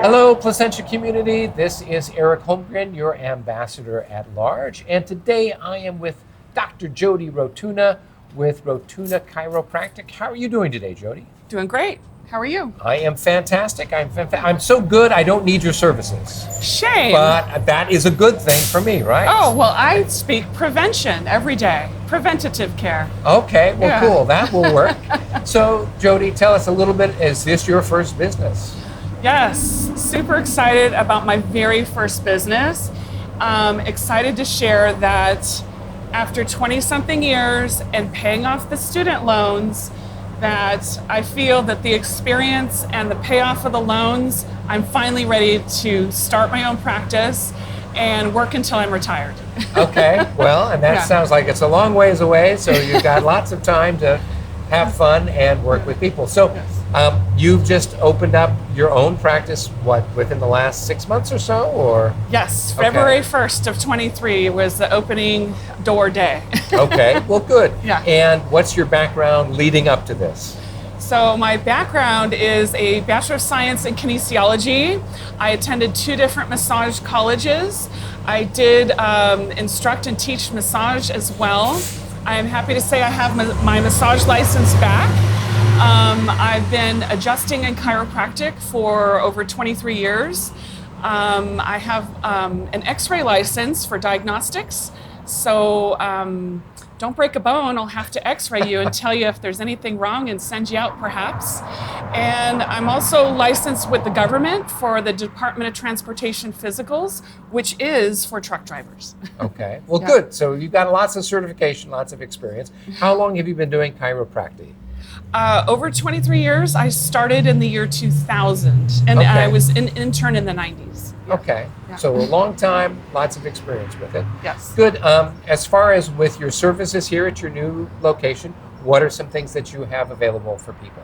Hello, Placentia community. This is Eric Holmgren, your ambassador at large. And today I am with Dr. Jody Rotuna with Rotuna Chiropractic. How are you doing today, Jody? Doing great. How are you? I am fantastic. I'm so good, I don't need your services. Shame. But that is a good thing for me, right? Oh, well, I speak prevention every day. Preventative care. Okay, well, Yeah. Cool. That will work. So, Jody, tell us a little bit. Is this your first business? Yes, super excited about my very first business. Excited to share that after 20-something years and paying off the student loans, that I feel that the experience and the payoff of the loans, I'm finally ready to start my own practice and work until I'm retired. Okay, well, and that sounds like it's a long ways away, so you've got lots of time to have fun and work with people. So you've just opened up your own practice, within the last 6 months or so, or? Yes, February 1st of 23 was the opening door day. Okay, well, good. Yeah. And what's your background leading up to this? So my background is a Bachelor of Science in Kinesiology. I attended 2 different massage colleges. I did instruct and teach massage as well. I am happy to say I have my massage license back. I've been adjusting in chiropractic for over 23 years. I have an X-ray license for diagnostics. So don't break a bone, I'll have to X-ray you and tell you if there's anything wrong and send you out perhaps. And I'm also licensed with the government for the Department of Transportation physicals, which is for truck drivers. Okay, well, good. So you've got lots of certification, lots of experience. How long have you been doing chiropractic? Over 23 years. I started in the year 2000, and Okay. I was an intern in the 90s. Okay, Yeah. so a long time, lots of experience with it. Yes. Good. As far as with your services here at your new location, what are some things that you have available for people?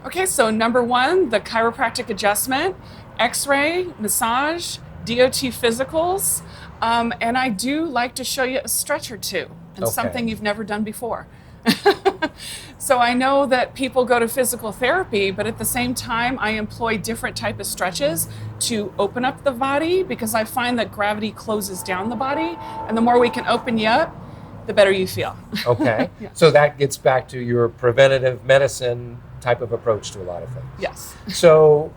Okay, so number 1, the chiropractic adjustment, X-ray, massage, D.O.T. physicals, and I do like to show you a stretch or two, and Okay. something you've never done before. So I know that people go to physical therapy, but at the same time, I employ different type of stretches to open up the body, because I find that gravity closes down the body, and the more we can open you up, the better you feel. Okay, Yeah. so that gets back to your preventative medicine type of approach to a lot of things. Yes. So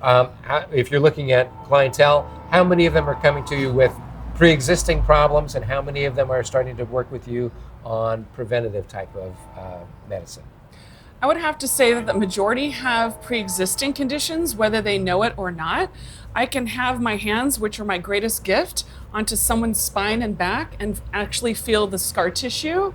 if you're looking at clientele, how many of them are coming to you with pre-existing problems, and how many of them are starting to work with you on preventative type of medicine? I would have to say that the majority have pre-existing conditions, whether they know it or not. I can have my hands, which are my greatest gift, onto someone's spine and back and actually feel the scar tissue.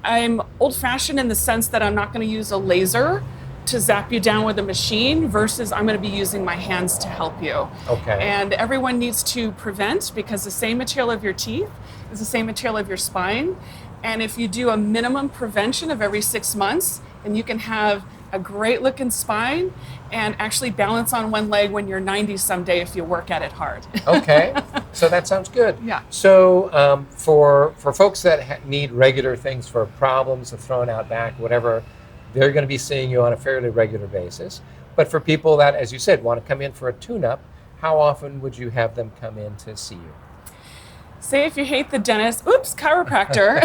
I'm old-fashioned in the sense that I'm not going to use a laser to zap you down with a machine, versus I'm going to be using my hands to help you. Okay. And everyone needs to prevent, because the same material of your teeth is the same material of your spine. And if you do a minimum prevention of every 6 months, then you can have a great looking spine and actually balance on one leg when you're 90 someday if you work at it hard. Okay, so that sounds good. Yeah. So for folks that need regular things for problems of throwing out back, whatever, they're going to be seeing you on a fairly regular basis. But for people that, as you said, want to come in for a tune-up, how often would you have them come in to see you? Say if you hate the dentist, chiropractor,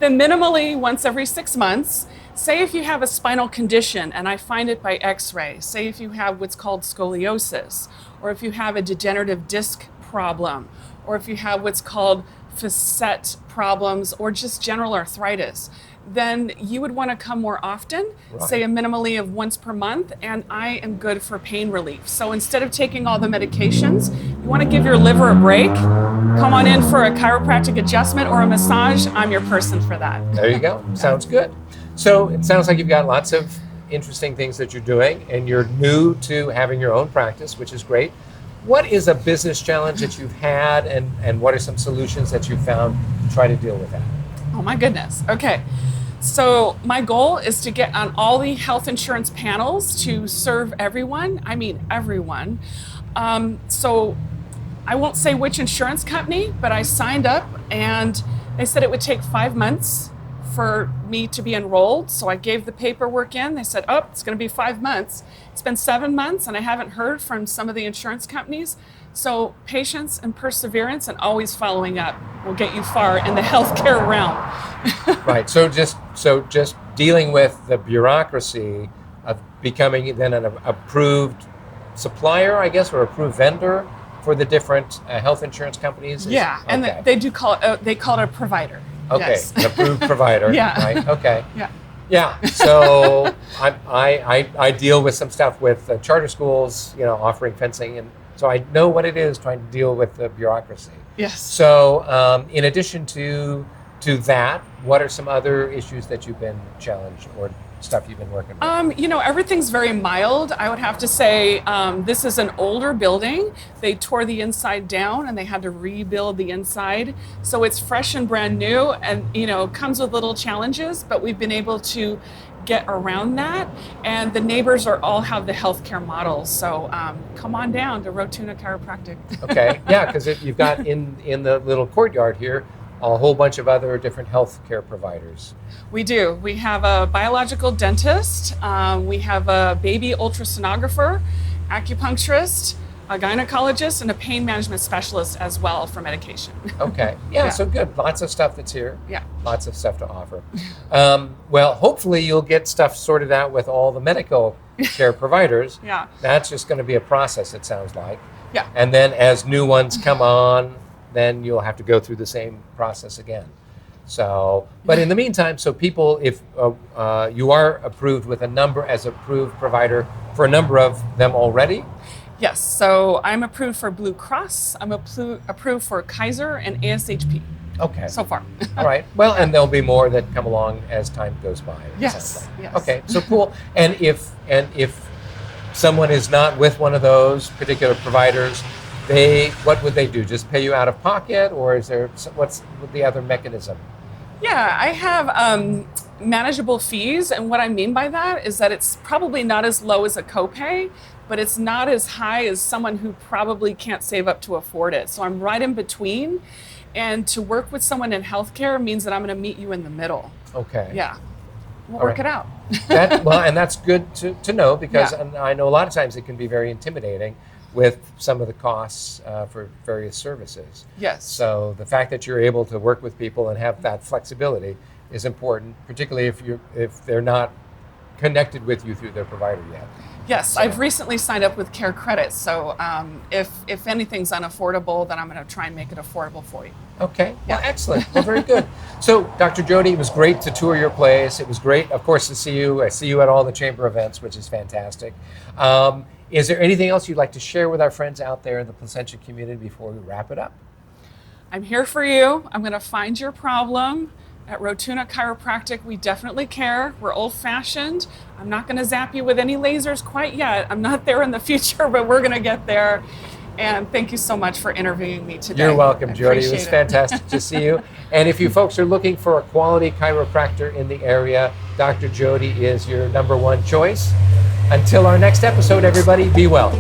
then minimally once every 6 months. Say if you have a spinal condition, and I find it by X-ray. Say if you have what's called scoliosis, or if you have a degenerative disc problem, or if you have what's called facet problems, or just general arthritis, then you would want to come more often, Right. say a minimally of once per month, and I am good for pain relief. So instead of taking all the medications, you want to give your liver a break, come on in for a chiropractic adjustment or a massage, I'm your person for that. There you go. Sounds good. So it sounds like you've got lots of interesting things that you're doing, and you're new to having your own practice, which is great. What is a business challenge that you've had, and what are some solutions that you've found to try to deal with that? Oh my goodness. Okay. So my goal is to get on all the health insurance panels to serve everyone. I mean, everyone. So I won't say which insurance company, but I signed up and they said it would take 5 months for me to be enrolled. So I gave the paperwork in. They said, oh, it's going to be 5 months. It's been 7 months and I haven't heard from some of the insurance companies. So patience and perseverance and always following up will get you far in the healthcare realm. Right. So just dealing with the bureaucracy of becoming then an approved supplier, I guess, or approved vendor for the different health insurance companies. Yeah, and okay. they do call it. They call it a provider. Okay, Yes. an approved provider. Yeah. Right. Okay. Yeah. Yeah. So I deal with some stuff with charter schools, offering fencing, and so I know what it is trying to deal with the bureaucracy. Yes. So in addition to that, what are some other issues that you've been challenged or stuff you've been working with? Everything's very mild. I would have to say this is an older building. They tore the inside down and they had to rebuild the inside. So it's fresh and brand new and, comes with little challenges, but we've been able to get around that. And the neighbors all have the healthcare models. So come on down to Rotuna Chiropractic. Okay. Yeah, because you've got in the little courtyard here a whole bunch of other different healthcare providers. We do. We have a biological dentist. We have a baby ultrasonographer, acupuncturist, a gynecologist, and a pain management specialist as well for medication. Okay. Yeah, so good. Lots of stuff that's here. Yeah. Lots of stuff to offer. Well, hopefully you'll get stuff sorted out with all the medical care providers. Yeah. That's just going to be a process, it sounds like. Yeah. And then as new ones come on, then you'll have to go through the same process again. So, but in the meantime, so people, if you are approved with as approved provider for a number of them already? Yes, so I'm approved for Blue Cross, I'm approved for Kaiser and ASHP. Okay. So far. All right. Well, and there'll be more that come along as time goes by. Yes. Yes. Okay, so cool. And if someone is not with one of those particular providers, what would they do? Just pay you out of pocket, or what's the other mechanism? Yeah, I have manageable fees, and what I mean by that is that it's probably not as low as a copay, but it's not as high as someone who probably can't save up to afford it. So I'm right in between, and to work with someone in healthcare means that I'm going to meet you in the middle. Okay. Yeah, we'll All work right. it out. And that's good to know because Yeah. I know a lot of times it can be very intimidating with some of the costs for various services. Yes. So the fact that you're able to work with people and have that flexibility is important, particularly if they're not connected with you through their provider yet. Yes, I've recently signed up with Care Credits, so if anything's unaffordable, then I'm going to try and make it affordable for you. Okay, well, excellent. Well, very good. So, Dr. Jody, it was great to tour your place. It was great, of course, to see you. I see you at all the chamber events, which is fantastic. Is there anything else you'd like to share with our friends out there in the Placentia community before we wrap it up? I'm here for you. I'm going to find your problem. At Rotuna Chiropractic, we definitely care. We're old-fashioned. I'm not going to zap you with any lasers quite yet. I'm not there in the future, but we're going to get there. And thank you so much for interviewing me today. You're welcome, I Jody. It was appreciate fantastic to see you. And if you folks are looking for a quality chiropractor in the area, Dr. Jody is your #1 choice. Until our next episode, everybody, be well.